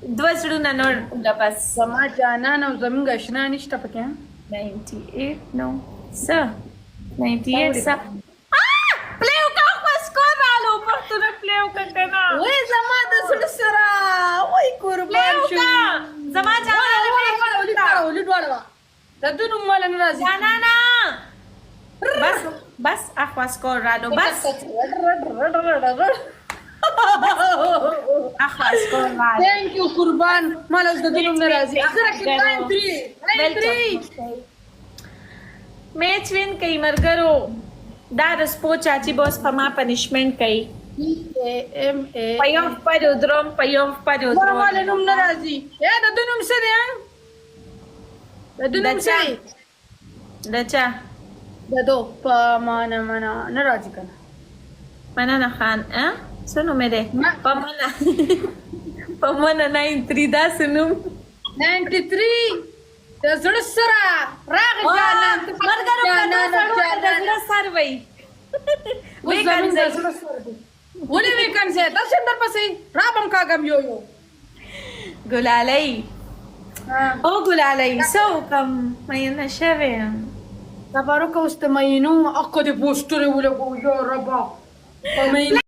دوه زړونه نور ده بس. زما جانان او زمونږ اشنا نشته پکې. 98 نو څه 98 څه پلیو کا خو سکور رالو پښتون پلیو کا کنه وای زما د زړه سره وای قربان شو زما جانان ولې ډوړه د دونو مال نه راځي جانانا بس اخو سکور رالو بس اخو سکور رالو ثانک یو قربان مال د دونو نه راځي اخر کې 93 میچ وین کوي مرګرو دا د سپو چاچی بوس په ما پنیشمنت کوي پیوم پدو دروم مال نوم نه راځي یا د دونو څه دی د دونو څه دچا ددو په معنا نه راځي کنه مننه خان سنو مې ده پمنه 93 دا سنوم 93 د زړه سره راغی جانان مرګرو د زړه سر وای ولې ویکند زه تاسو در پسې رابم کاګم یو ګلالۍ او ګلالۍ سو کم مې نشوي تبارک واست مینو اکو د پوسټر ولګو یا ربا